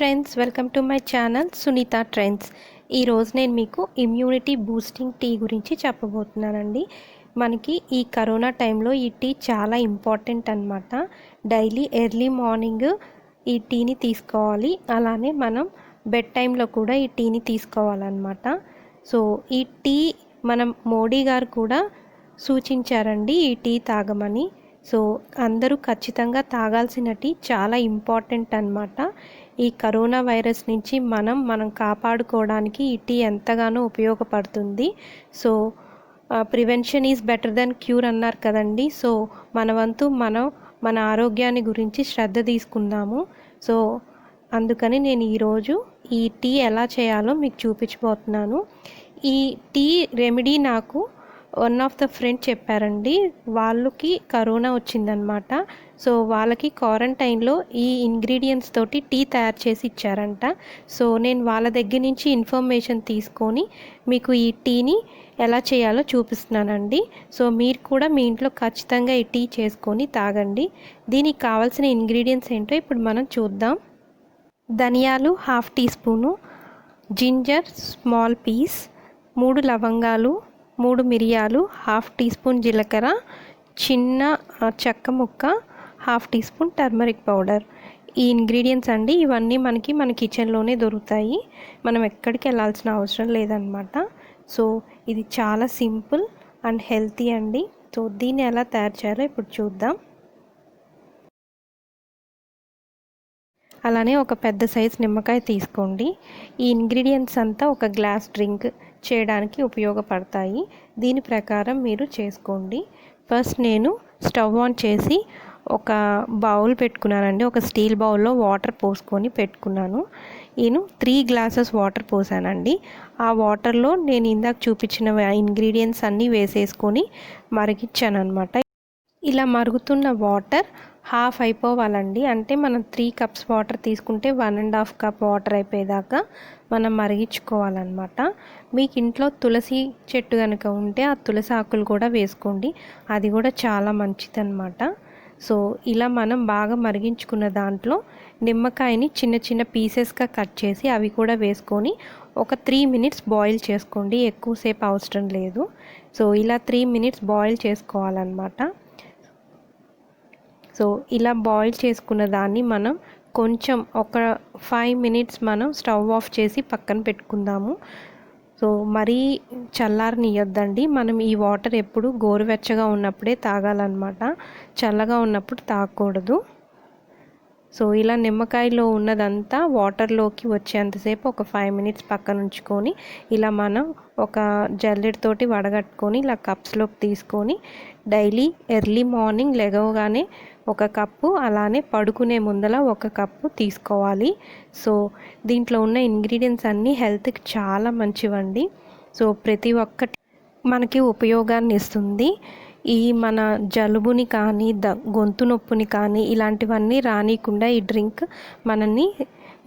Friends, welcome to my channel Sunitha trends. ఈరోజు నేను మీకు ఇమ్యూనిటీ బూస్టింగ్ టీ గురించి చెప్పబోతున్నానండి. మనకి ఈ కరోనా టైంలో ఈ టీ చాలా ఇంపార్టెంట్ అన్నమాట. డైలీ ఎర్లీ మార్నింగ్ ఈ టీని తీసుకోవాలి. అలానే మనం బెడ్ టైంలో కూడా ఈ టీని తీసుకోవాలన్నమాట. సో ఈ టీ మనం మోడీ గారు కూడా సూచించారండి ఈ టీ తాగమని. సో అందరూ ఖచ్చితంగా తాగాల్సిన టీ చాలా ఇంపార్టెంట్ అన్నమాట. ఈ కరోనా వైరస్ నుంచి మనం కాపాడుకోవడానికి ఈ టీ ఎంతగానో ఉపయోగపడుతుంది. So prevention is better then cure అన్నారు కదండి. సో మన వంతు మన ఆరోగ్యాన్ని గురించి శ్రద్ధ తీసుకుందాము. సో అందుకని నేను ఈరోజు ఈ టీ ఎలా చేయాలో మీకు చూపించబోతున్నాను. ఈ టీ రెమెడీ నాకు వన్ ఆఫ్ ద ఫ్రెండ్ చెప్పారండి. వాళ్ళకి కరోనా వచ్చిందనమాట. సో వాళ్ళకి క్వారంటైన్లో ఈ ఇంగ్రీడియంట్స్ తోటి టీ తయారు చేసి ఇచ్చారంట. సో నేను వాళ్ళ దగ్గర నుంచి ఇన్ఫర్మేషన్ తీసుకొని మీకు ఈ టీని ఎలా చేయాలో చూపిస్తున్నానండి. సో మీరు కూడా మీ ఇంట్లో ఖచ్చితంగా ఈ టీ చేసుకొని తాగండి. దీనికి కావాల్సిన ఇంగ్రీడియంట్స్ ఏంటో ఇప్పుడు మనం చూద్దాం. ధనియాలు 1/2 teaspoon, ginger small piece, 3 లవంగాలు, 3 మిరియాలు, 1/2 టీ స్పూన్ జీలకర్ర, చిన్న చెక్క ముక్క, 1/2 టీ స్పూన్ టర్మరిక్ పౌడర్. ఈ ఇంగ్రీడియంట్స్ అండి. ఇవన్నీ మన కిచెన్లోనే దొరుకుతాయి. మనం ఎక్కడికి వెళ్ళాల్సిన అవసరం లేదనమాట. సో ఇది చాలా సింపుల్ అండ్ హెల్తీ అండి. సో దీన్ని ఎలా తయారు చేయాలో ఇప్పుడు చూద్దాం. అలానే ఒక పెద్ద సైజ్ నిమ్మకాయ తీసుకోండి. ఈ ఇంగ్రీడియంట్స్ అంతా ఒక గ్లాస్ డ్రింక్ చేయడానికి ఉపయోగపడతాయి. దీని ప్రకారం మీరు చేసుకోండి. ఫస్ట్ నేను స్టవ్ ఆన్ చేసి ఒక బౌల్ పెట్టుకున్నానండి. ఒక స్టీల్ బౌల్లో వాటర్ పోసుకొని పెట్టుకున్నాను. నేను 3 గ్లాసెస్ వాటర్ పోసానండి. ఆ వాటర్లో నేను ఇందాక చూపించిన ఇంగ్రీడియంట్స్ అన్నీ వేసేసుకొని మరిగించాను అనమాట. ఇలా మరుగుతున్న వాటర్ హాఫ్ అయిపోవాలండి. అంటే మనం 3 కప్స్ వాటర్ తీసుకుంటే 1.5 కప్ వాటర్ అయిపోయేదాకా మనం మరిగించుకోవాలన్నమాట. మీకు ఇంట్లో తులసి చెట్టు కనుక ఉంటే ఆ తులసి ఆకులు కూడా వేసుకోండి. అది కూడా చాలా మంచిదన్నమాట. సో ఇలా మనం బాగా మరిగించుకున్న దాంట్లో నిమ్మకాయని చిన్న చిన్న పీసెస్గా కట్ చేసి అవి కూడా వేసుకొని ఒక 3 మినిట్స్ బాయిల్ చేసుకోండి. ఎక్కువసేపు అవసరం లేదు. సో ఇలా 3 మినిట్స్ బాయిల్ చేసుకోవాలన్నమాట. సో ఇలా బాయిల్ చేసుకున్న దాన్ని మనం కొంచెం ఒక 5 మినిట్స్ మనం స్టవ్ ఆఫ్ చేసి పక్కన పెట్టుకుందాము. సో మరీ చల్లారనియొద్దండి. మనం ఈ వాటర్ ఎప్పుడు గోరువెచ్చగా ఉన్నప్పుడే తాగాలన్నమాట. చల్లగా ఉన్నప్పుడు తాగకూడదు. సో ఇలా నిమ్మకాయలో ఉన్నదంతా వాటర్లోకి వచ్చేంతసేపు ఒక 5 మినిట్స్ పక్కన ఉంచుకొని ఇలా మనం ఒక జల్లెడతోటి వడగట్టుకొని ఇలా కప్స్లోకి తీసుకొని డైలీ ఎర్లీ మార్నింగ్ లెగవగానే 1 కప్పు, అలానే పడుకునే ముందల 1 కప్పు తీసుకోవాలి. సో దీంట్లో ఉన్న ఇంగ్రీడియంట్స్ అన్నీ హెల్త్కి చాలా మంచివండి. సో ప్రతి ఒక్కటి మనకి ఉపయోగాన్ని ఇస్తుంది. ఈ మన జలుబుని కానీ గొంతు నొప్పిని కానీ ఇలాంటివన్నీ రానికుండా ఈ డ్రింక్ మనల్ని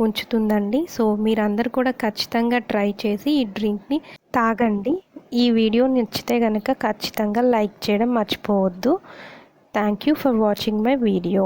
ఉంచుతుందండి. సో మీరందరూ కూడా ఖచ్చితంగా ట్రై చేసి ఈ డ్రింక్ని తాగండి. ఈ వీడియో నచ్చితే కనుక ఖచ్చితంగా లైక్ చేయడం మర్చిపోవద్దు. Thank you for watching my video.